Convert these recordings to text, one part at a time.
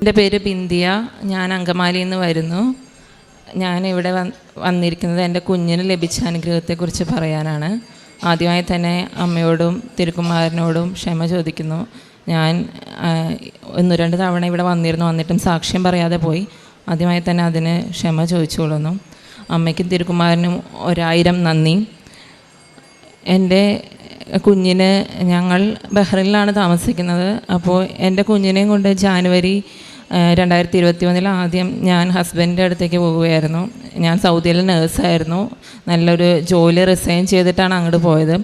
എൻ്റെ പേര് ബിന്ദിയ. ഞാൻ അങ്കമാലിയിൽ നിന്ന് വരുന്നു. ഞാൻ ഇവിടെ വന്നിരിക്കുന്നത് എൻ്റെ കുഞ്ഞിന് ലഭിച്ച അനുഗ്രഹത്തെക്കുറിച്ച് പറയാനാണ്. ആദ്യമായി തന്നെ അമ്മയോടും തിരുക്കുമാരനോടും ക്ഷമ ചോദിക്കുന്നു. ഞാൻ 1-2 തവണ ഇവിടെ വന്നിട്ടും സാക്ഷ്യം പറയാതെ പോയി. ആദ്യമായി തന്നെ അതിന് ക്ഷമ ചോദിച്ചുകൊള്ളുന്നു. അമ്മയ്ക്കും തിരുക്കുമാരനും 1000 നന്ദി. എൻ്റെ കുഞ്ഞിന് ഞങ്ങൾ ബഹ്റിനിലാണ് താമസിക്കുന്നത്. അപ്പോൾ എൻ്റെ കുഞ്ഞിനെയും കൊണ്ട് ജാനുവരി 2021 ആദ്യം ഞാൻ ഹസ്ബൻഡിൻ്റെ അടുത്തേക്ക് പോകുകയായിരുന്നു. ഞാൻ സൗദിയിൽ നേഴ്സായിരുന്നു. നല്ലൊരു ജോലി റിസൈൻ ചെയ്തിട്ടാണ് അങ്ങോട്ട് പോയത്.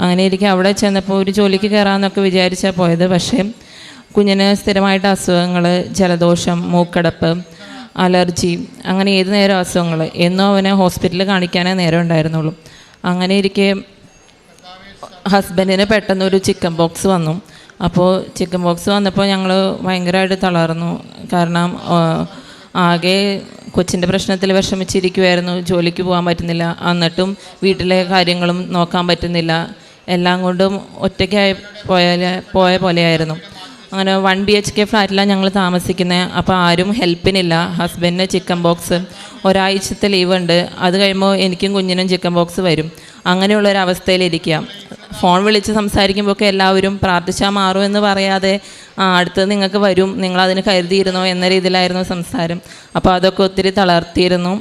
അങ്ങനെ എനിക്ക് അവിടെ ചെന്നപ്പോൾ ഒരു ജോലിക്ക് കയറാമെന്നൊക്കെ വിചാരിച്ചാൽ പോയത്. പക്ഷേ കുഞ്ഞിന് സ്ഥിരമായിട്ട് അസുഖങ്ങൾ, ജലദോഷം, മൂക്കടപ്പ്, അലർജി, അങ്ങനെ ഏത് നേരം അസുഖങ്ങൾ. എന്നും അവനെ ഹോസ്പിറ്റലിൽ കാണിക്കാനേ നേരം ഉണ്ടായിരുന്നുള്ളൂ. അങ്ങനെ ഇരിക്കെ ഹസ്ബൻഡിന് പെട്ടെന്നൊരു ചിക്കൻ ബോക്സ് വന്നു. അപ്പോൾ ചിക്കൻ ബോക്സ് വന്നപ്പോൾ ഞങ്ങൾ ഭയങ്കരമായിട്ട് തളർന്നു. കാരണം ആകെ കൊച്ചിൻ്റെ പ്രശ്നത്തിൽ വിഷമിച്ചിരിക്കുമായിരുന്നു. ജോലിക്ക് പോകാൻ പറ്റുന്നില്ല, എന്നിട്ടും വീട്ടിലെ കാര്യങ്ങളും നോക്കാൻ പറ്റുന്നില്ല. എല്ലാം കൊണ്ടും ഒറ്റയ്ക്കായി പോയ പോലെയായിരുന്നു. അങ്ങനെ 1 BHK ഫ്ലാറ്റിലാണ് ഞങ്ങൾ താമസിക്കുന്നത്. അപ്പോൾ ആരും ഹെൽപ്പിനില്ല. ഹസ്ബൻഡിന് ചിക്കൻ ബോക്സ് ഒരാഴ്ചത്തെ ലീവ് ഉണ്ട്. അത് കഴിയുമ്പോൾ എനിക്കും കുഞ്ഞിനും ചിക്കൻ ബോക്സ് വരും. അങ്ങനെയുള്ളൊരവസ്ഥയിലിരിക്കുക. ഫോൺ വിളിച്ച് സംസാരിക്കുമ്പോഴൊക്കെ എല്ലാവരും പ്രാർത്ഥിച്ചാൽ മാറുമെന്ന് പറയാതെ അടുത്തത് നിങ്ങൾക്ക് വരും, നിങ്ങളതിന് കരുതിയിരുന്നോ എന്ന രീതിയിലായിരുന്നു സംസാരം. അപ്പോൾ അതൊക്കെ ഒത്തിരി തളർത്തിയിരുന്നു.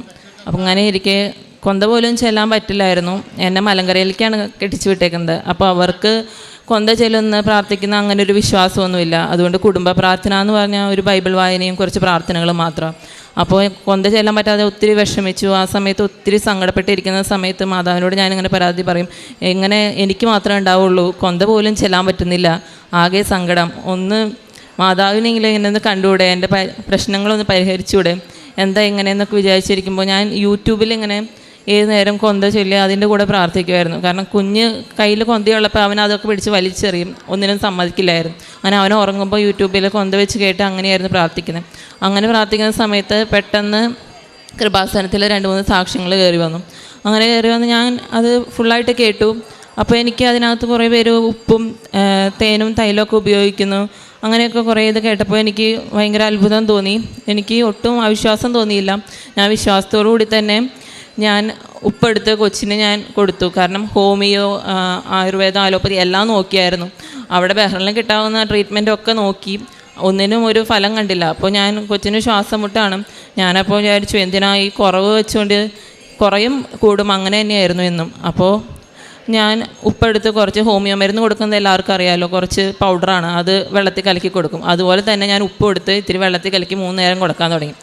അപ്പം അങ്ങനെ ഇരിക്കെ കൊന്ത പോലും ചെല്ലാൻ പറ്റില്ലായിരുന്നു. എന്നെ മലങ്കരയിലേക്കാണ് കെട്ടിച്ചു വിട്ടേക്കുന്നത്. അപ്പോൾ അവർക്ക് കൊന്ത ചെല്ലുന്ന പ്രാർത്ഥിക്കുന്ന അങ്ങനെ ഒരു വിശ്വാസമൊന്നുമില്ല. അതുകൊണ്ട് കുടുംബ പ്രാർത്ഥന എന്ന് പറഞ്ഞാൽ ഒരു ബൈബിൾ വായനയും കുറച്ച് പ്രാർത്ഥനകളും മാത്രം. അപ്പോൾ കൊന്ത ചെല്ലാൻ പറ്റാതെ ഒത്തിരി വിഷമിച്ചു. ആ സമയത്ത് ഒത്തിരി സങ്കടപ്പെട്ടിരിക്കുന്ന സമയത്ത് മാതാവിനോട് ഞാനിങ്ങനെ പരാതി പറയും, എങ്ങനെ എനിക്ക് മാത്രമേ ഉണ്ടാവുള്ളൂ, കൊന്ത പോലും ചെല്ലാൻ പറ്റുന്നില്ല, ആകെ സങ്കടം. ഒന്ന് മാതാവിനെങ്കിലും ഇങ്ങനെ ഒന്ന് കണ്ടുകൂടെ, എൻ്റെ പ്രശ്നങ്ങളൊന്ന് പരിഹരിച്ചുകൂടെ, എന്താ എങ്ങനെയെന്നൊക്കെ വിചാരിച്ചിരിക്കുമ്പോൾ ഞാൻ യൂട്യൂബിൽ ഇങ്ങനെ ഏത് നേരം കൊന്ത ചൊല്ലി അതിൻ്റെ കൂടെ പ്രാർത്ഥിക്കുമായിരുന്നു. കാരണം കുഞ്ഞ് കയ്യിൽ കൊന്തയുള്ളപ്പോൾ അവൻ അതൊക്കെ പിടിച്ച് വലിച്ചെറിയും, ഒന്നിനും സമ്മതിക്കില്ലായിരുന്നു. അങ്ങനെ അവൻ ഉറങ്ങുമ്പോൾ യൂട്യൂബിൽ കൊന്ത വെച്ച് കേട്ട് അങ്ങനെയായിരുന്നു പ്രാർത്ഥിക്കുന്നത്. അങ്ങനെ പ്രാർത്ഥിക്കുന്ന സമയത്ത് പെട്ടെന്ന് കൃപാസനത്തിൽ 2-3 സാക്ഷ്യങ്ങൾ കയറി വന്നു. അങ്ങനെ കയറി വന്ന് ഞാൻ അത് ഫുള്ളായിട്ട് കേട്ടു. അപ്പോൾ എനിക്ക് അതിനകത്ത് കുറേ പേര് ഉപ്പും തേനും തൈലമൊക്കെ ഉപയോഗിക്കുന്നു, അങ്ങനെയൊക്കെ കുറേ ഇത് കേട്ടപ്പോൾ എനിക്ക് ഭയങ്കര അത്ഭുതം തോന്നി. എനിക്ക് ഒട്ടും അവിശ്വാസം തോന്നിയില്ല. ഞാൻ വിശ്വാസത്തോടു കൂടി തന്നെ ഞാൻ ഉപ്പെടുത്ത് കൊച്ചിന് ഞാൻ കൊടുത്തു. കാരണം ഹോമിയോ, ആയുർവേദം, അലോപ്പതി എല്ലാം നോക്കിയായിരുന്നു. അവിടെ ബഹ്റിനിൽ കിട്ടാവുന്ന ട്രീറ്റ്മെൻറ്റൊക്കെ നോക്കി, ഒന്നിനും ഒരു ഫലം കണ്ടില്ല. അപ്പോൾ ഞാൻ കൊച്ചിന് ശ്വാസം മുട്ടാണ്. ഞാനപ്പോൾ വിചാരിച്ചു എന്തിനാ ഈ കുറവ് വെച്ചുകൊണ്ട് കുറയും കൂടും അങ്ങനെ തന്നെയായിരുന്നു എന്നും. അപ്പോൾ ഞാൻ ഉപ്പെടുത്ത് കുറച്ച് ഹോമിയോ മരുന്ന് കൊടുക്കുന്നത് എല്ലാവർക്കും അറിയാമല്ലോ, കുറച്ച് പൗഡറാണ്, അത് വെള്ളത്തിൽ കലക്കി കൊടുക്കും. അതുപോലെ തന്നെ ഞാൻ ഉപ്പ് കൊടുത്ത് ഇത്തിരി വെള്ളത്തിൽ കലക്കി 3 നേരം കൊടുക്കാൻ തുടങ്ങി.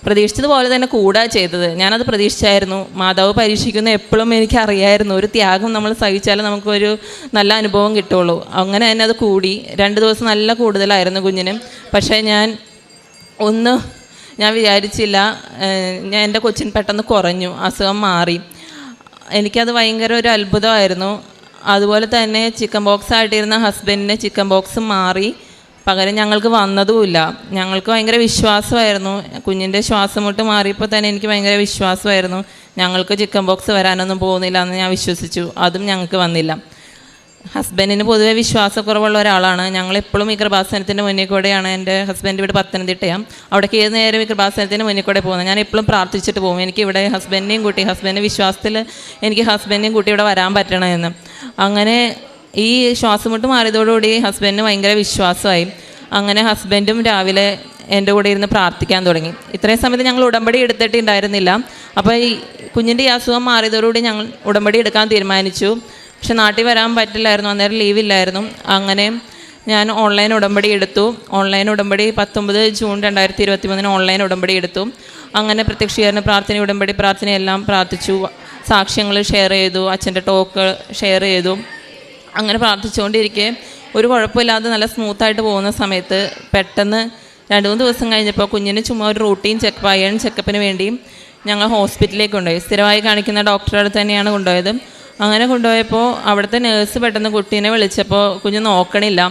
പ്രതീക്ഷിച്ചതുപോലെ തന്നെ കൂടാ ചെയ്തത്. ഞാനത് പ്രതീക്ഷിച്ചായിരുന്നു. മാതാവ് പരീക്ഷിക്കുന്ന എപ്പോഴും എനിക്കറിയായിരുന്നു, ഒരു ത്യാഗം നമ്മൾ സഹിച്ചാലും നമുക്കൊരു നല്ല അനുഭവം കിട്ടുള്ളൂ. അങ്ങനെ തന്നെ അത് കൂടി. 2 ദിവസം നല്ല കൂടുതലായിരുന്നു കുഞ്ഞിന്. പക്ഷേ ഞാൻ വിചാരിച്ചില്ല, എൻ്റെ കൊച്ചിന് പെട്ടെന്ന് കുറഞ്ഞു, അസുഖം മാറി. എനിക്കത് ഭയങ്കര ഒരു അത്ഭുതമായിരുന്നു. അതുപോലെ തന്നെ ചിക്കൻ ബോക്സ് ആയിട്ടിരുന്ന ഹസ്ബൻഡിന് ചിക്കൻ ബോക്സ് മാറി, പകരം ഞങ്ങൾക്ക് വന്നതുമില്ല. ഞങ്ങൾക്ക് ഭയങ്കര വിശ്വാസമായിരുന്നു. കുഞ്ഞിൻ്റെ ശ്വാസം മുട്ട് മാറിയപ്പോൾ തന്നെ എനിക്ക് ഭയങ്കര വിശ്വാസമായിരുന്നു, ഞങ്ങൾക്ക് ചിക്കൻ ബോക്സ് വരാനൊന്നും പോകുന്നില്ല എന്ന് ഞാൻ വിശ്വസിച്ചു. അതും ഞങ്ങൾക്ക് വന്നില്ല. ഹസ്ബൻഡിന് പൊതുവെ വിശ്വാസക്കുറവുള്ള ഒരാളാണ്. ഞങ്ങളെപ്പോഴും ഈ കൃപാസനത്തിൻ്റെ മുന്നിൽ കൂടെയാണ്, എൻ്റെ ഹസ്ബൻഡ് ഇവിടെ പത്തനംതിട്ടയാണ്, അവിടേക്ക് ഏത് നേരം ഈ കൃപാസനത്തിൻ്റെ മുന്നിൽ കൂടെ പോകുന്നത്. ഞാൻ എപ്പോഴും പ്രാർത്ഥിച്ചിട്ട് പോകും, എനിക്ക് ഇവിടെ ഹസ്ബൻഡിനെയും കൂട്ടി, ഹസ്ബൻഡിൻ്റെ വിശ്വാസത്തിൽ എനിക്ക് ഹസ്ബൻഡിനെയും കൂട്ടി ഇവിടെ വരാൻ പറ്റണമെന്ന്. അങ്ങനെ ഈ ശ്വാസമുട്ട് മാറിയതോടുകൂടി ഹസ്ബൻഡിന് ഭയങ്കര വിശ്വാസമായി. അങ്ങനെ ഹസ്ബൻഡും രാവിലെ എൻ്റെ കൂടെ ഇരുന്ന് പ്രാർത്ഥിക്കാൻ തുടങ്ങി. ഇത്രയും സമയത്ത് ഞങ്ങൾ ഉടമ്പടി എടുത്തിട്ടുണ്ടായിരുന്നില്ല. അപ്പോൾ ഈ കുഞ്ഞിൻ്റെ ഈ അസുഖം മാറിയതോടുകൂടി ഞങ്ങൾ ഉടമ്പടി എടുക്കാൻ തീരുമാനിച്ചു. പക്ഷെ നാട്ടിൽ വരാൻ പറ്റില്ലായിരുന്നു, അന്നേരം ലീവില്ലായിരുന്നു. അങ്ങനെ ഞാൻ ഓൺലൈൻ ഉടമ്പടി എടുത്തു. ഓൺലൈൻ ഉടമ്പടി 19 ജൂൺ 2023 ഓൺലൈൻ ഉടമ്പടി എടുത്തു. അങ്ങനെ പ്രത്യക്ഷീകരണ പ്രാർത്ഥന, ഉടമ്പടി പ്രാർത്ഥന എല്ലാം പ്രാർത്ഥിച്ചു. സാക്ഷ്യങ്ങൾ ഷെയർ ചെയ്തു, അച്ഛൻ്റെ ടോക്ക് ഷെയർ ചെയ്തു. അങ്ങനെ പ്രാർത്ഥിച്ചുകൊണ്ടിരിക്കെ ഒരു കുഴപ്പമില്ലാതെ നല്ല സ്മൂത്തായിട്ട് പോകുന്ന സമയത്ത് പെട്ടെന്ന് 2-3 ദിവസം കഴിഞ്ഞപ്പോൾ കുഞ്ഞിന് ചുമ്മാ ഒരു റൂട്ടീൻ അയൺ ചെക്കപ്പിന് വേണ്ടി ഞങ്ങൾ ഹോസ്പിറ്റലിലേക്ക് കൊണ്ടുപോയി. സ്ഥിരമായി കാണിക്കുന്ന ഡോക്ടറുടെ അടുത്ത് തന്നെയാണ് കൊണ്ടുപോയത്. അങ്ങനെ കൊണ്ടുപോയപ്പോൾ അവിടുത്തെ നേഴ്സ് പെട്ടെന്ന് കുട്ടീനെ വിളിച്ചപ്പോൾ കുഞ്ഞ് നോക്കണില്ല.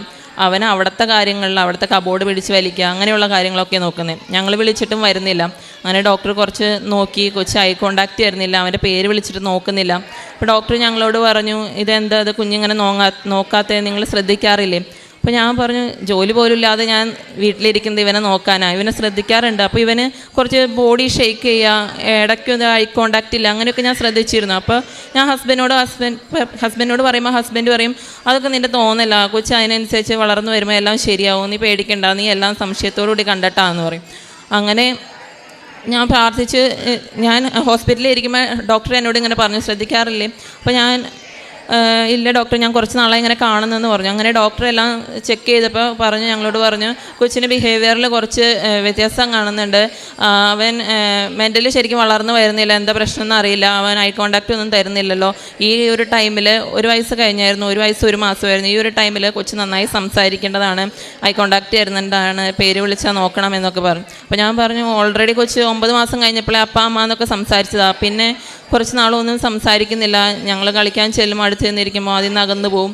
അവൻ അവിടുത്തെ കാര്യങ്ങളിൽ അവിടുത്തെ കബോർഡ് പിടിച്ച് വലിക്കുക അങ്ങനെയുള്ള കാര്യങ്ങളൊക്കെ നോക്കുന്നത്. ഞങ്ങൾ വിളിച്ചിട്ടും വരുന്നില്ല. അങ്ങനെ ഡോക്ടർ കുറച്ച് നോക്കി, കൊച്ച് ഐ കോണ്ടാക്റ്റ് തരുന്നില്ല, അവൻ്റെ പേര് വിളിച്ചിട്ട് നോക്കുന്നില്ല. അപ്പോൾ ഡോക്ടർ ഞങ്ങളോട് പറഞ്ഞു, ഇതെന്താ ഇത് കുഞ്ഞിങ്ങനെ നോക്കാത്തത്, നിങ്ങൾ ശ്രദ്ധിക്കാറില്ലേ? അപ്പോൾ ഞാൻ പറഞ്ഞു ജോലി പോലും ഇല്ലാതെ ഞാൻ വീട്ടിലിരിക്കുന്നത് ഇവനെ നോക്കാനാണ്, ഇവനെ ശ്രദ്ധിക്കാറുണ്ട്. അപ്പോൾ ഇവന് കുറച്ച് ബോഡി ഷെയ്ക്ക് ചെയ്യുക, ഇടയ്ക്കൊന്നും ഐ കോണ്ടാക്റ്റ് ഇല്ല, അങ്ങനെയൊക്കെ ഞാൻ ശ്രദ്ധിച്ചിരുന്നു. അപ്പോൾ ഞാൻ ഹസ്ബൻഡിനോട് പറയുമ്പോൾ ഹസ്ബൻഡ് പറയും അതൊക്കെ നിൻ്റെ തോന്നല, കൊച്ച് അതിനനുസരിച്ച് വളർന്നു വരുമ്പോൾ എല്ലാം ശരിയാവും, നീ പേടിക്കണ്ട, നീ എല്ലാം സംശയത്തോടുകൂടി കണ്ടിട്ടാന്ന് പറയും. അങ്ങനെ ഞാൻ പ്രാർത്ഥിച്ച് ഞാൻ ഹോസ്പിറ്റലിൽ ഇരിക്കുമ്പോൾ ഡോക്ടർ എന്നോട് ഇങ്ങനെ പറഞ്ഞു ശ്രദ്ധിക്കാറില്ലേ? അപ്പോൾ ഞാൻ ഇല്ല ഡോക്ടർ, ഞാൻ കുറച്ച് നാളെ ഇങ്ങനെ കാണുന്നെന്ന് പറഞ്ഞു. അങ്ങനെ ഡോക്ടർ എല്ലാം ചെക്ക് ചെയ്തപ്പോൾ ഞങ്ങളോട് പറഞ്ഞു കൊച്ചിൻ്റെ ബിഹേവിയറിൽ കുറച്ച് വ്യത്യാസം കാണുന്നുണ്ട്, അവൻ മെൻ്റലി ശരിക്കും വളർന്നു വരുന്നില്ല, എന്താ പ്രശ്നം എന്ന് അറിയില്ല, അവൻ ഐ കോണ്ടാക്റ്റ് ഒന്നും തരുന്നില്ലല്ലോ. ഈ ഒരു ടൈമിൽ 1 വയസ്സ് കഴിഞ്ഞായിരുന്നു, 1 വയസ്സ് 1 മാസമായിരുന്നു. ഈ ഒരു ടൈമിൽ കൊച്ച് നന്നായി സംസാരിക്കേണ്ടതാണ്, ഐ കോണ്ടാക്റ്റ് തരുന്നുണ്ടാണ്, പേര് വിളിച്ചാൽ നോക്കണം എന്നൊക്കെ പറഞ്ഞു. അപ്പോൾ ഞാൻ പറഞ്ഞു ഓൾറെഡി കൊച്ച് 9 മാസം കഴിഞ്ഞപ്പോഴേ അപ്പ അമ്മ എന്നൊക്കെ സംസാരിച്ചതാണ്, പിന്നെ കുറച്ച് നാളൊന്നും സംസാരിക്കുന്നില്ല, ഞങ്ങൾ കളിക്കാൻ ചെല്ലും അടുത്ത് നിന്നിരിക്കുമ്പോൾ അതിൽ നിന്ന് അകന്നു പോവും.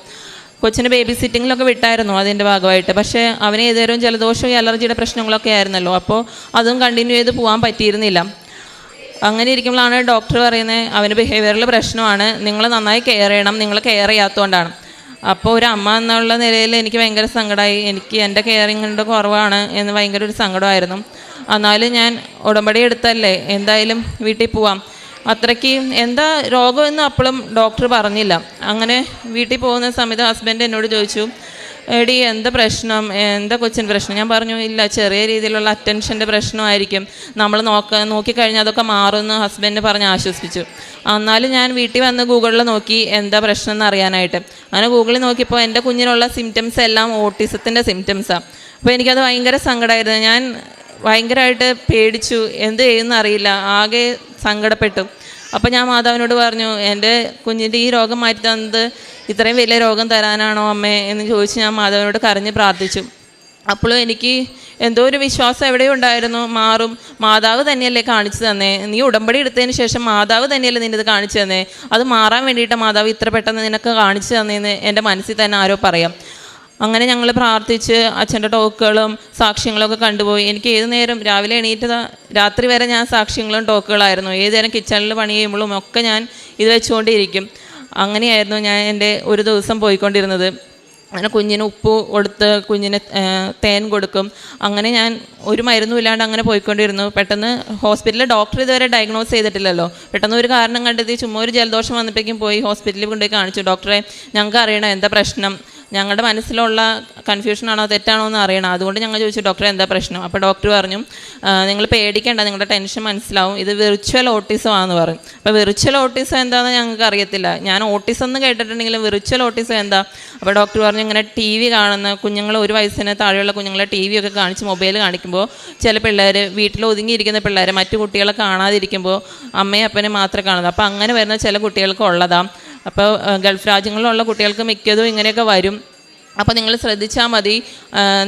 കൊച്ചിന് ബേബി സിറ്റിങ്ങിലൊക്കെ വിട്ടായിരുന്നു അതിൻ്റെ ഭാഗമായിട്ട്, പക്ഷേ അവന് ഏതുതരം ജലദോഷവും അലർജിയുടെ പ്രശ്നങ്ങളൊക്കെ ആയിരുന്നല്ലോ, അപ്പോൾ അതും കണ്ടിന്യൂ ചെയ്ത് പോകാൻ പറ്റിയിരുന്നില്ല. അങ്ങനെ ഇരിക്കുമ്പോഴാണ് ഡോക്ടർ പറയുന്നത് അവന് ബിഹേവിയറിൽ പ്രശ്നമാണ്, നിങ്ങൾ നന്നായി കെയർ ചെയ്യണം, നിങ്ങൾ കെയർ ചെയ്യാത്തതുകൊണ്ടാണ്. അപ്പോൾ ഒരു അമ്മ എന്നുള്ള നിലയിൽ എനിക്ക് ഭയങ്കര സങ്കടമായി, എനിക്ക് എൻ്റെ കെയറിങ്ങിൻ്റെ കുറവാണ് എന്ന് ഭയങ്കര ഒരു സങ്കടമായിരുന്നു. എന്നാലും ഞാൻ ഉടമ്പടി എടുത്തല്ലേ, എന്തായാലും വീട്ടിൽ പോവാം. അത്രയ്ക്ക് എന്താ രോഗമെന്ന് അപ്പോഴും ഡോക്ടർ പറഞ്ഞില്ല. അങ്ങനെ വീട്ടിൽ പോകുന്ന സമയത്ത് ഹസ്ബൻഡ് എന്നോട് ചോദിച്ചു എടി എന്താ പ്രശ്നം, എന്താ കൊച്ചിൻ്റെ പ്രശ്നം? ഞാൻ പറഞ്ഞു ഇല്ല, ചെറിയ രീതിയിലുള്ള അറ്റൻഷൻ്റെ പ്രശ്നമായിരിക്കും, നമ്മൾ നോക്കിക്കഴിഞ്ഞാൽ അതൊക്കെ മാറുമെന്ന് ഹസ്ബൻഡ് പറഞ്ഞ് ആശ്വസിപ്പിച്ചു. എന്നാലും ഞാൻ വീട്ടിൽ വന്ന് ഗൂഗിളിൽ നോക്കി എന്താ പ്രശ്നം എന്ന് അറിയാനായിട്ട്. അങ്ങനെ ഗൂഗിളിൽ നോക്കിയപ്പോൾ എൻ്റെ കുഞ്ഞിനുള്ള സിംറ്റംസ് എല്ലാം ഓട്ടിസത്തിൻ്റെ സിംറ്റംസാണ്. അപ്പോൾ എനിക്കത് ഭയങ്കര സങ്കടമായിരുന്നു. ഞാൻ ഭയങ്കരമായിട്ട് പേടിച്ചു, എന്ത് ചെയ്യുമെന്ന് അറിയില്ല, ആകെ സങ്കടപ്പെട്ടു. അപ്പോൾ ഞാൻ മാതാവിനോട് പറഞ്ഞു എൻ്റെ കുഞ്ഞിൻ്റെ ഈ രോഗം മാറ്റി തന്നത് ഇത്രയും വലിയ രോഗം തരാനാണോ അമ്മേ എന്ന് ചോദിച്ച് ഞാൻ മാതാവിനോട് കരഞ്ഞ് പ്രാർത്ഥിച്ചു. അപ്പോഴും എനിക്ക് എന്തോ ഒരു വിശ്വാസം എവിടെയും ഉണ്ടായിരുന്നു, മാറും, മാതാവ് തന്നെയല്ലേ കാണിച്ചു തന്നേ, നീ ഉടമ്പടി എടുത്തതിന് ശേഷം മാതാവ് തന്നെയല്ലേ നിൻ്റെ ഇത് കാണിച്ചു തന്നേ, അത് മാറാൻ വേണ്ടിയിട്ട് മാതാവ് ഇത്ര പെട്ടെന്ന് നിനക്ക് കാണിച്ചു തന്നേന്ന് എൻ്റെ മനസ്സിൽ തന്നെ ആരോ പറയാം. അങ്ങനെ ഞങ്ങൾ പ്രാർത്ഥിച്ച് അച്ഛൻ്റെ ടോക്കുകളും സാക്ഷ്യങ്ങളൊക്കെ കണ്ടുപോയി. എനിക്ക് ഏത് നേരം രാവിലെ എണീറ്റ് രാത്രി വരെ ഞാൻ സാക്ഷ്യങ്ങളും ടോക്കുകളായിരുന്നു. ഏത് നേരം കിച്ചണിൽ പണി ചെയ്യുമ്പോഴും ഒക്കെ ഞാൻ ഇത് വെച്ചുകൊണ്ടിരിക്കും. അങ്ങനെയായിരുന്നു ഞാൻ എൻ്റെ ഒരു ദിവസം പോയിക്കൊണ്ടിരുന്നത്. അങ്ങനെ കുഞ്ഞിന് ഉപ്പ് കൊടുത്ത് കുഞ്ഞിന് തേൻ കൊടുക്കും. അങ്ങനെ ഞാൻ ഒരു മരുന്നും ഇല്ലാണ്ട് അങ്ങനെ പോയിക്കൊണ്ടിരുന്നു. പെട്ടെന്ന് ഹോസ്പിറ്റലിൽ ഡോക്ടർ ഇതുവരെ ഡയഗ്നോസ് ചെയ്തിട്ടില്ലല്ലോ. പെട്ടെന്ന് ഒരു കാരണം കണ്ടെത്തി ചുമ്മാ ഒരു ജലദോഷം വന്നപ്പോഴേക്കും പോയി ഹോസ്പിറ്റലിൽ കൊണ്ടുപോയി കാണിച്ചു. ഡോക്ടറെ ഞങ്ങൾക്ക് അറിയണം എന്താ പ്രശ്നം, ഞങ്ങളുടെ മനസ്സിലുള്ള കൺഫ്യൂഷനാണോ തെറ്റാണോ എന്ന് അറിയണം, അതുകൊണ്ട് ഞങ്ങൾ ചോദിച്ചു ഡോക്ടറെ എന്താ പ്രശ്നം. അപ്പോൾ ഡോക്ടർ പറഞ്ഞു നിങ്ങൾ പേടിക്കേണ്ട, നിങ്ങളുടെ ടെൻഷൻ മനസ്സിലാവും, ഇത് വിർച്വൽ ഓട്ടിസം ആണെന്ന് പറഞ്ഞു. അപ്പോൾ വിർച്വൽ ഓട്ടിസം എന്താണെന്ന് ഞങ്ങൾക്ക് അറിയത്തില്ല. ഞാൻ ഓട്ടിസം എന്ന് കേട്ടിട്ടുണ്ടെങ്കിലും വിർച്വൽ ഓട്ടിസം എന്താ? അപ്പോൾ ഡോക്ടർ പറഞ്ഞു ഇങ്ങനെ ടി വി കാണുന്ന കുഞ്ഞുങ്ങൾ, 1 വയസ്സിന് താഴെയുള്ള കുഞ്ഞുങ്ങളെ ടി വി ഒക്കെ കാണിച്ച് മൊബൈൽ കാണിക്കുമ്പോൾ ചില പിള്ളേർ വീട്ടിൽ ഒതുങ്ങിയിരിക്കുന്ന പിള്ളേർ മറ്റു കുട്ടികളെ കാണാതിരിക്കുമ്പോൾ അമ്മയും അപ്പനെ മാത്രമേ കാണുന്നത്. അപ്പോൾ അങ്ങനെ വരുന്ന ചില കുട്ടികൾക്ക് ഉള്ളതാണ്. അപ്പോൾ ഗൾഫ് രാജ്യങ്ങളിലുള്ള കുട്ടികൾക്ക് മിക്കതും ഇങ്ങനെയൊക്കെ വരും. അപ്പോൾ നിങ്ങൾ ശ്രദ്ധിച്ചാൽ മതി,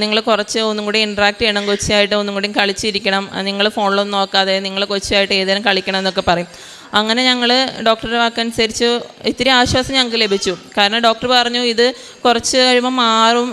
നിങ്ങൾ കുറച്ച് ഒന്നും കൂടി ഇൻട്രാക്ട് ചെയ്യണം, കൊച്ചായിട്ട് ഒന്നും കൂടി കളിച്ചിരിക്കണം, നിങ്ങൾ ഫോണിലൊന്നും നോക്കാതെ നിങ്ങൾ കൊച്ചായിട്ട് ഏതെങ്കിലും കളിക്കണം എന്നൊക്കെ പറയും. അങ്ങനെ ഞങ്ങൾ ഡോക്ടറുടെ വാക്കനുസരിച്ച് ഇത്തിരി ആശ്വാസം ഞങ്ങൾക്ക് ലഭിച്ചു. കാരണം ഡോക്ടർ പറഞ്ഞു ഇത് കുറച്ച് കഴിയുമ്പോൾ മാറും,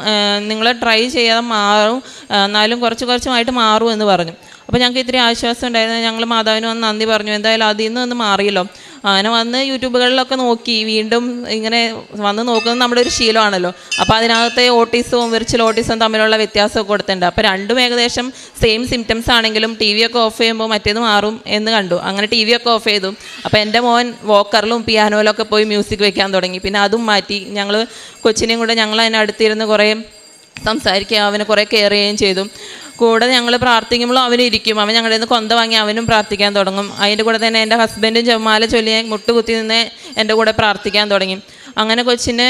നിങ്ങൾ ട്രൈ ചെയ്യാതെ മാറും, എന്നാലും കുറച്ചുമായിട്ട് മാറും എന്ന് പറഞ്ഞു. അപ്പോൾ ഞങ്ങൾക്ക് ഇത്തിരി ആശ്വാസം ഉണ്ടായിരുന്നു. ഞങ്ങൾ മാതാവിന് വന്ന് നന്ദി പറഞ്ഞു. എന്തായാലും അതിൽ നിന്ന് മാറിയല്ലോ. അങ്ങനെ വന്ന് യൂട്യൂബുകളിലൊക്കെ നോക്കി, വീണ്ടും ഇങ്ങനെ വന്ന് നോക്കുന്നത് നമ്മുടെ ഒരു ശീലമാണല്ലോ. അപ്പോൾ അതിനകത്തെ ഓട്ടിസവും വിർച്വൽ ഓട്ടിസവും തമ്മിലുള്ള വ്യത്യാസമൊക്കെ കൊടുത്തിട്ടുണ്ട്. അപ്പോൾ രണ്ടും ഏകദേശം സെയിം സിംറ്റംസ് ആണെങ്കിലും ടി വി ഒക്കെ ഓഫ് ചെയ്യുമ്പോൾ മറ്റേത് മാറും എന്ന് കണ്ടു. അങ്ങനെ ടി വി ഒക്കെ ഓഫ് ചെയ്തു. അപ്പോൾ എൻ്റെ മോൻ വോക്കറിലും പിയാനോയിലൊക്കെ പോയി മ്യൂസിക് വെക്കാൻ തുടങ്ങി. പിന്നെ അതും മാറ്റി. ഞങ്ങൾ കൊച്ചിനെയും കൂടെ ഞങ്ങൾ അതിനടുത്തിരുന്ന് കുറേ സംസാരിക്കുക, അവനെ കുറേ കെയർ ചെയ്യുകയും ചെയ്തു. കൂടെ ഞങ്ങൾ പ്രാർത്ഥിക്കുമ്പോഴും അവനിരിക്കും. അവൻ ഞങ്ങളുടെ നിന്ന് കൊന്ത വാങ്ങി അവനും പ്രാർത്ഥിക്കാൻ തുടങ്ങും. അതിൻ്റെ കൂടെ തന്നെ എൻ്റെ ഹസ്ബൻഡും ജപമാല ചൊല്ലി മുട്ടുകുത്തി നിന്ന് എൻ്റെ കൂടെ പ്രാർത്ഥിക്കാൻ തുടങ്ങി. അങ്ങനെ കൊച്ചിന്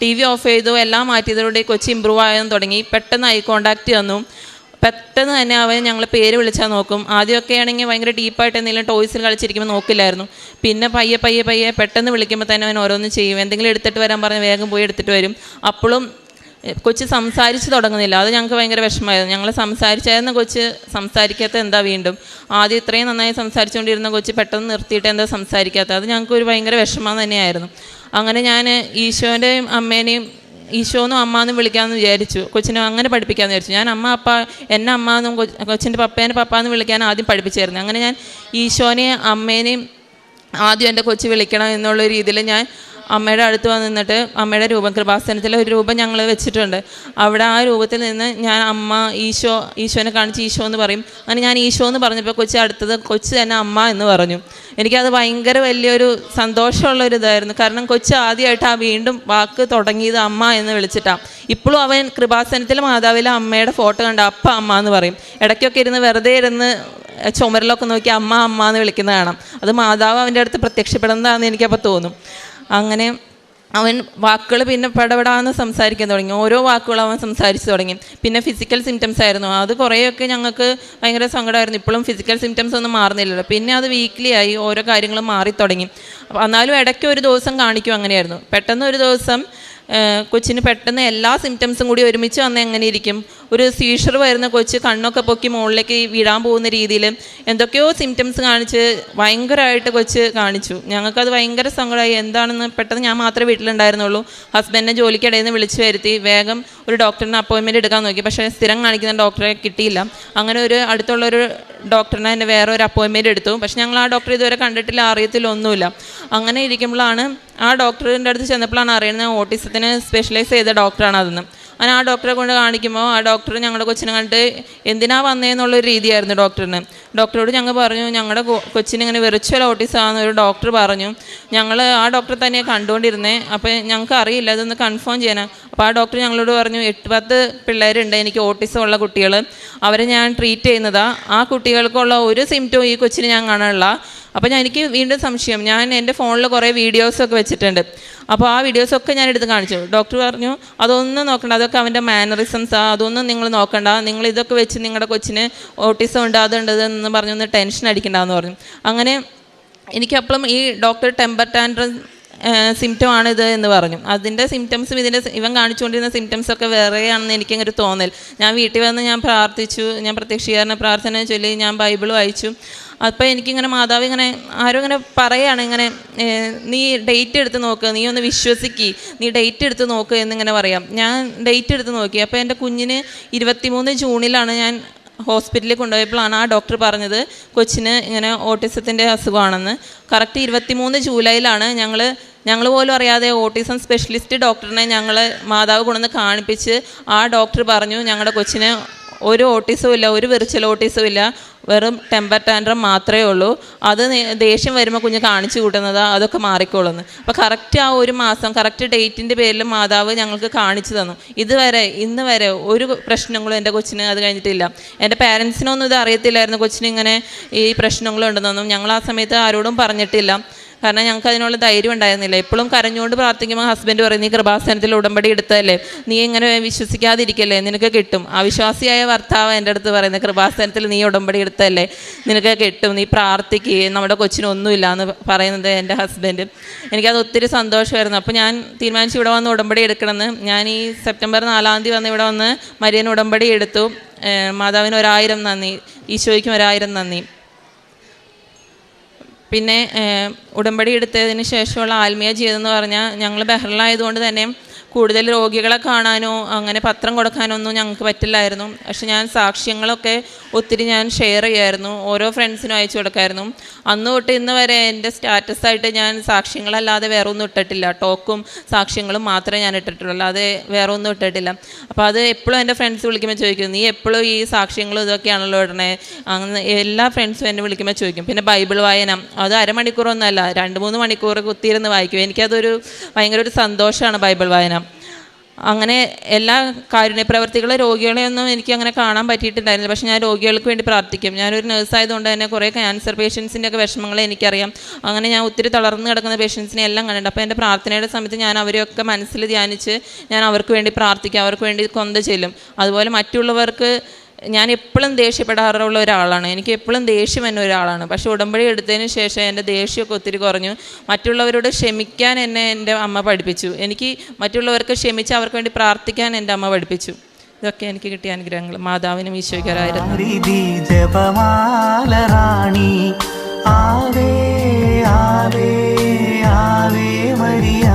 ടി വി ഓഫ് ചെയ്തു, എല്ലാം മാറ്റിയതോടെ കൊച്ചി ഇമ്പ്രൂവ് ആകാൻ തുടങ്ങി. പെട്ടെന്ന് ഐ കോണ്ടാക്റ്റ് തന്നു. പെട്ടെന്ന് തന്നെ അവൻ ഞങ്ങൾ പേര് വിളിച്ചാൽ നോക്കും. ആദ്യമൊക്കെ ആണെങ്കിൽ ഭയങ്കര ഡീപ്പായിട്ട് എന്തെങ്കിലും ടോയ്സിൽ കളിച്ചിരിക്കുമ്പോൾ നോക്കില്ലായിരുന്നു. പിന്നെ പയ്യെ പെട്ടെന്ന് വിളിക്കുമ്പോൾ തന്നെ അവൻ ഓരോന്ന് ചെയ്യും. എന്തെങ്കിലും എടുത്തിട്ട് വരാൻ പറഞ്ഞ് വേഗം പോയി എടുത്തിട്ട് വരും. അപ്പോഴും കൊച്ച് സംസാരിച്ച് തുടങ്ങുന്നില്ല. അത് ഞങ്ങൾക്ക് ഭയങ്കര വിഷമമായിരുന്നു. ഞങ്ങൾ സംസാരിച്ചായിരുന്ന കൊച്ച് സംസാരിക്കാത്ത എന്താ വീണ്ടും? ആദ്യം ഇത്രയും നന്നായി സംസാരിച്ചുകൊണ്ടിരുന്ന കൊച്ച് പെട്ടെന്ന് നിർത്തിയിട്ട് എന്താ സംസാരിക്കാത്ത? അത് ഞങ്ങൾക്ക് ഒരു ഭയങ്കര വിഷമം തന്നെയായിരുന്നു. അങ്ങനെ ഞാൻ ഈശോൻ്റെയും അമ്മേനെയും ഈശോന്നും അമ്മാന്നും വിളിക്കാമെന്ന് വിചാരിച്ചു. കൊച്ചിനെ അങ്ങനെ പഠിപ്പിക്കാമെന്ന് വിചാരിച്ചു. ഞാൻ അമ്മ അപ്പ എന്നെ അമ്മാന്നും കൊച്ചിൻ്റെ പപ്പേനെ പപ്പാന്ന് വിളിക്കാൻ ആദ്യം പഠിപ്പിച്ചായിരുന്നു. അങ്ങനെ ഞാൻ ഈശോനെയും അമ്മേനെയും ആദ്യം എൻ്റെ കൊച്ച് വിളിക്കണം എന്നുള്ള രീതിയിൽ ഞാൻ അമ്മയുടെ അടുത്ത് വന്ന് നിന്നിട്ട് അമ്മയുടെ രൂപം, കൃപാസനത്തിലെ ഒരു രൂപം ഞങ്ങൾ വെച്ചിട്ടുണ്ട്. അവിടെ ആ രൂപത്തിൽ നിന്ന് ഞാൻ അമ്മ, ഈശോനെ കാണിച്ച് ഈശോ എന്ന് പറയും. അങ്ങനെ ഞാൻ ഈശോ എന്ന് പറഞ്ഞപ്പോൾ കൊച്ച് തന്നെ അമ്മ എന്ന് പറഞ്ഞു. എനിക്കത് ഭയങ്കര വലിയൊരു സന്തോഷമുള്ളൊരു ഇതായിരുന്നു. കാരണം കൊച്ച് ആദ്യമായിട്ട് ആ വീണ്ടും വാക്ക് തുടങ്ങിയത് അമ്മ എന്ന് വിളിച്ചിട്ടാണ്. ഇപ്പോഴും അവൻ കൃപാസനത്തിൽ മാതാവിലെ അമ്മയുടെ ഫോട്ടോ കണ്ട് അമ്മ എന്ന് പറയും. ഇടയ്ക്കൊക്കെ വെറുതെ ഇരുന്ന് ചുമരിലൊക്കെ നോക്കി അമ്മ എന്ന് വിളിക്കുന്നത് കാണാം. അത് മാതാവ് അവൻ്റെ അടുത്ത് പ്രത്യക്ഷപ്പെടുന്നതാണെന്ന് എനിക്കപ്പോൾ തോന്നും. അങ്ങനെ അവൻ വാക്കുകൾ പിന്നെ പടപടാന്ന് സംസാരിക്കാൻ തുടങ്ങി. ഓരോ വാക്കുകളും അവൻ സംസാരിച്ച് തുടങ്ങി. പിന്നെ ഫിസിക്കൽ സിംറ്റംസ് ആയിരുന്നു. അത് കുറേയൊക്കെ ഞങ്ങൾക്ക് ഭയങ്കര സങ്കടമായിരുന്നു. ഇപ്പോഴും ഫിസിക്കൽ സിംറ്റംസ് ഒന്നും മാറുന്നില്ലല്ലോ. പിന്നെ അത് വീക്ക്ലി ആയി, ഓരോ കാര്യങ്ങളും മാറി തുടങ്ങി. എന്നാലും ഇടയ്ക്ക് ഒരു ദിവസം കാണിക്കും അങ്ങനെയായിരുന്നു. പെട്ടെന്ന് ഒരു ദിവസം കൊച്ചിന് പെട്ടെന്ന് എല്ലാ സിംറ്റംസും കൂടി ഒരുമിച്ച് വന്ന് എങ്ങനെ ഇരിക്കും, ഒരു സീഷർ വരുന്ന കൊച്ച് കണ്ണൊക്കെ പൊക്കി മുകളിലേക്ക് വീഴാൻ പോകുന്ന രീതിയിൽ എന്തൊക്കെയോ സിംറ്റംസ് കാണിച്ച് ഭയങ്കരമായിട്ട് കൊച്ച് കാണിച്ചു. ഞങ്ങൾക്കത് ഭയങ്കര സങ്കടമായി. എന്താണെന്ന് പെട്ടെന്ന് ഞാൻ മാത്രമേ വീട്ടിലുണ്ടായിരുന്നുള്ളൂ. ഹസ്ബൻഡിനെ ജോലിക്കിടയിൽ നിന്ന് വിളിച്ചു വരുത്തി വേഗം ഒരു ഡോക്ടറിന് അപ്പോയിൻമെൻറ്റ് എടുക്കാൻ നോക്കി. പക്ഷേ സ്ഥിരം കാണിക്കുന്ന ഡോക്ടറെ കിട്ടിയില്ല. അങ്ങനെ ഒരു അടുത്തുള്ളൊരു ഡോക്ടറിനെ തന്നെ വേറെ ഒരു അപ്പോയിൻമെൻറ്റ് എടുത്തു. പക്ഷെ ഞങ്ങൾ ആ ഡോക്ടറെ ഇതുവരെ കണ്ടിട്ടില്ല, അറിയത്തില്ല, ഒന്നുമില്ല. അങ്ങനെ ഇരിക്കുമ്പോഴാണ് ആ ഡോക്ടറിൻ്റെ അടുത്ത് ചെന്നപ്പോഴാണ് അറിയുന്നത് ഓട്ടിസത്തിന് സ്പെഷ്യലൈസ് ചെയ്ത ഡോക്ടറാണ് അതെന്ന്. അങ്ങനെ ആ ഡോക്ടറെ കൊണ്ട് കാണിക്കുമ്പോൾ ആ ഡോക്ടർ ഞങ്ങളുടെ കൊച്ചിനെ കണ്ടിട്ട് എന്തിനാ വന്നതെന്നുള്ളൊരു രീതിയായിരുന്നു ഡോക്ടറിന്. ഡോക്ടറോട് ഞങ്ങൾ പറഞ്ഞു ഞങ്ങളുടെ കൊച്ചിന് ഇങ്ങനെ വെർച്വൽ ഓട്ടിസം ആണെന്ന് ഒരു ഡോക്ടർ പറഞ്ഞു. ഞങ്ങൾ ആ ഡോക്ടറെ തന്നെയാണ് കണ്ടുകൊണ്ടിരുന്നത്. അപ്പോൾ ഞങ്ങൾക്ക് അറിയില്ല, അതൊന്ന് കൺഫേം ചെയ്യാനാണ്. അപ്പോൾ ആ ഡോക്ടർ ഞങ്ങളോട് പറഞ്ഞു 8-10 പിള്ളേരുണ്ട് എനിക്ക് ഓട്ടിസം ഉള്ള കുട്ടികൾ, അവരെ ഞാൻ ട്രീറ്റ് ചെയ്യുന്നതാണ്. ആ കുട്ടികൾക്കുള്ള ഒരു സിംറ്റവും ഈ കൊച്ചിന് ഞാൻ കാണാനുള്ള. അപ്പോൾ എനിക്ക് വീണ്ടും സംശയം. ഞാൻ എൻ്റെ ഫോണിൽ കുറേ വീഡിയോസൊക്കെ വെച്ചിട്ടുണ്ട്. അപ്പോൾ ആ വീഡിയോസൊക്കെ ഞാൻ എടുത്ത് കാണിച്ചു. ഡോക്ടർ പറഞ്ഞു അതൊന്നും നോക്കണ്ട, അതൊക്കെ അവൻ്റെ മാനറിസംസാണ്, അതൊന്നും നിങ്ങൾ നോക്കണ്ട, നിങ്ങൾ ഇതൊക്കെ വെച്ച് നിങ്ങളുടെ കൊച്ചിന് ഓട്ടിസം ഉണ്ട് അതുണ്ട് എന്ന് പറഞ്ഞൊന്ന് ടെൻഷൻ അടിക്കണ്ടെന്ന് പറഞ്ഞു. അങ്ങനെ എനിക്കപ്പോഴും ഈ ഡോക്ടർ ടെമ്പർ ടാൻട്രം സിംറ്റമാണിത് എന്ന് പറഞ്ഞു. അതിൻ്റെ സിംറ്റംസും ഇവൻ കാണിച്ചുകൊണ്ടിരുന്ന സിംറ്റംസൊക്കെ വേറെയാണെന്ന് എനിക്കങ്ങനെ തോന്നൽ. ഞാൻ വീട്ടിൽ വന്ന് ഞാൻ പ്രാർത്ഥിച്ചു. ഞാൻ പ്രത്യക്ഷീകരണ പ്രാർത്ഥന ചൊല്ലി ഞാൻ ബൈബിൾ വായിച്ചു. അപ്പോൾ എനിക്കിങ്ങനെ മാതാവ് ഇങ്ങനെ ആരും ഇങ്ങനെ പറയുകയാണ്, ഇങ്ങനെ നീ ഡേറ്റ് എടുത്ത് നോക്ക്, നീ ഒന്ന് വിശ്വസിക്ക്, നീ ഡേറ്റ് എടുത്ത് നോക്ക് എന്നിങ്ങനെ പറയാം. ഞാൻ ഡേറ്റ് എടുത്ത് നോക്കി. അപ്പോൾ എൻ്റെ കുഞ്ഞിന് 23 ജൂണിലാണ് ഞാൻ ഹോസ്പിറ്റലിൽ കൊണ്ടുപോയപ്പോഴാണ് ആ ഡോക്ടർ പറഞ്ഞത് കൊച്ചിന് ഇങ്ങനെ ഓട്ടിസത്തിൻ്റെ അസുഖമാണെന്ന്. കറക്റ്റ് 23 ജൂലൈയിലാണ് ഞങ്ങൾ പോലും അറിയാതെ ഓട്ടിസം സ്പെഷ്യലിസ്റ്റ് ഡോക്ടറിനെ ഞങ്ങൾ മാതാവ് കൊണ്ടുവന്ന് കാണിപ്പിച്ച് ആ ഡോക്ടർ പറഞ്ഞു ഞങ്ങളുടെ കൊച്ചിന് ഒരു ഓട്ടിസവും ഇല്ല, ഒരു വെർച്വൽ ഓട്ടിസവും ഇല്ല, വെറും ടെമ്പർ ടാൻട്രം മാത്രമേ ഉള്ളൂ, അത് ദേഷ്യം വരുമ്പോൾ കുഞ്ഞ് കാണിച്ചു കൂട്ടുന്നത്, അതൊക്കെ മാറിക്കോളുന്നു. അപ്പോൾ കറക്റ്റ് ആ ഒരു മാസം കറക്റ്റ് ഡേറ്റിൻ്റെ പേരിൽ മാതാവ് ഞങ്ങൾക്ക് കാണിച്ചു തന്നു. ഇന്ന് വരെ ഒരു പ്രശ്നങ്ങളും എൻ്റെ കൊച്ചിന് അത് കഴിഞ്ഞിട്ടില്ല. എൻ്റെ പാരൻസിനൊന്നും ഇത് അറിയത്തില്ലായിരുന്നു കൊച്ചിന് ഇങ്ങനെ ഈ പ്രശ്നങ്ങളുണ്ടെന്നൊന്നും. ഞങ്ങൾ ആ സമയത്ത് ആരോടും പറഞ്ഞിട്ടില്ല. കാരണം ഞങ്ങൾക്ക് അതിനുള്ള ധൈര്യം ഉണ്ടായിരുന്നില്ല. എപ്പോഴും കരഞ്ഞുകൊണ്ട് പ്രാർത്ഥിക്കുമ്പോൾ ഹസ്ബൻഡ് പറയും നീ കൃപാസനത്തിൽ ഉടമ്പടി എടുത്തതല്ലേ, നീ ഇങ്ങനെ വിശ്വസിക്കാതിരിക്കല്ലേ, നിനക്ക് കിട്ടും. അവിശ്വാസിയായ ഭർത്താവ് എൻ്റെ അടുത്ത് പറയുന്നത് കൃപാസനത്തിൽ നീ ഉടമ്പടി എടുത്തതല്ലേ, നിനക്ക് കിട്ടും, നീ പ്രാർത്ഥിക്കുകയും നമ്മുടെ കൊച്ചിനൊന്നുമില്ല എന്ന് പറയുന്നത് എൻ്റെ ഹസ്ബൻഡ്. എനിക്കത് ഒത്തിരി സന്തോഷമായിരുന്നു. അപ്പോൾ ഞാൻ തീരുമാനിച്ചു ഇവിടെ വന്ന് ഉടമ്പടി എടുക്കണമെന്ന്. ഞാൻ ഈ സെപ്റ്റംബർ 4-ാം തീയതി വന്ന് ഇവിടെ വന്ന് മരിയൻ ഉടമ്പടി എടുത്തു. മാതാവിന് 1000 നന്ദി, ഈശോയ്ക്കും 1000 നന്ദി. പിന്നെ ഉടമ്പടി എടുത്തതിന് ശേഷമുള്ള ആത്മീയ ജീവിതം എന്ന് പറഞ്ഞാൽ ഞങ്ങൾ ബഹ്റിലായതുകൊണ്ട് തന്നെ കൂടുതൽ രോഗികളെ കാണാനോ അങ്ങനെ പത്രം കൊടുക്കാനോ ഒന്നും ഞങ്ങൾക്ക് പറ്റില്ലായിരുന്നു. പക്ഷെ ഞാൻ സാക്ഷ്യങ്ങളൊക്കെ ഒത്തിരി ഞാൻ ഷെയർ ചെയ്യായിരുന്നു, ഓരോ ഫ്രണ്ട്സിനും അയച്ചു കൊടുക്കായിരുന്നു. അന്ന് തൊട്ട് ഇന്ന് വരെ എൻ്റെ സ്റ്റാറ്റസായിട്ട് ഞാൻ സാക്ഷ്യങ്ങളല്ലാതെ വേറെ ഒന്നും ഇട്ടിട്ടില്ല. ടോക്കും സാക്ഷ്യങ്ങളും മാത്രമേ ഞാൻ ഇട്ടിട്ടുള്ളൂ, അല്ലാതെ വേറെ ഒന്നും ഇട്ടിട്ടില്ല. അപ്പോൾ അത് എപ്പോഴും എൻ്റെ ഫ്രണ്ട്സ് വിളിക്കുമ്പോൾ ചോദിക്കും നീ എപ്പോഴും ഈ സാക്ഷ്യങ്ങളും ഇതൊക്കെയാണല്ലോ ഇടണേ, അങ്ങനെ എല്ലാ ഫ്രണ്ട്സും എന്നെ വിളിക്കുമ്പോൾ ചോദിക്കും. പിന്നെ ബൈബിൾ വായന, അത് അരമണിക്കൂറൊന്നുമല്ല, 2-3 മണിക്കൂർ കുത്തിയിരുന്ന് വായിക്കും. എനിക്കതൊരു ഭയങ്കര ഒരു സന്തോഷമാണ് ബൈബിൾ വായന. അങ്ങനെ എല്ലാ കാരുണ്യ പ്രവർത്തികളെ രോഗികളെയൊന്നും എനിക്ക് അങ്ങനെ കാണാൻ പറ്റിയിട്ടുണ്ടായിരുന്നില്ല. പക്ഷേ ഞാൻ രോഗികൾക്ക് വേണ്ടി പ്രാർത്ഥിക്കും. ഞാനൊരു നേഴ്സായതുകൊണ്ട് തന്നെ കുറേ ക്യാൻസർ പേഷ്യൻസിൻ്റെ ഒക്കെ വിഷമങ്ങൾ എനിക്കറിയാം. അങ്ങനെ ഞാൻ ഒത്തിരി തളർന്ന് കിടക്കുന്ന പേഷ്യൻസിനെ എല്ലാം കണ്ടിട്ടുണ്ട്. അപ്പോൾ എൻ്റെ പ്രാർത്ഥനയുടെ സമയത്ത് ഞാൻ അവരെയൊക്കെ മനസ്സിൽ ധ്യാനിച്ച് ഞാൻ അവർക്ക് വേണ്ടി പ്രാർത്ഥിക്കും, അവർക്ക് വേണ്ടി കൊന്ത ചെല്ലും. അതുപോലെ മറ്റുള്ളവർക്ക് ഞാൻ എപ്പോഴും ദേഷ്യപ്പെടാറുള്ള ഒരാളാണ്, എനിക്ക് എപ്പോഴും ദേഷ്യം എന്നെ ഒരാളാണ്. പക്ഷേ ഉടമ്പടി എടുത്തതിന് ശേഷം എൻ്റെ ദേഷ്യമൊക്കെ ഒത്തിരി കുറഞ്ഞു. മറ്റുള്ളവരോട് ക്ഷമിക്കാൻ എന്നെ എൻ്റെ അമ്മ പഠിപ്പിച്ചു. എനിക്ക് മറ്റുള്ളവർക്ക് ക്ഷമിച്ച് അവർക്ക് വേണ്ടി പ്രാർത്ഥിക്കാൻ എൻ്റെ അമ്മ പഠിപ്പിച്ചു. ഇതൊക്കെ എനിക്ക് കിട്ടിയ അനുഗ്രഹങ്ങൾ. മാതാവിനും ഈശോയ്ക്കാരായിരുന്നു. ആവേ ആവേ ആവേ മരിയ.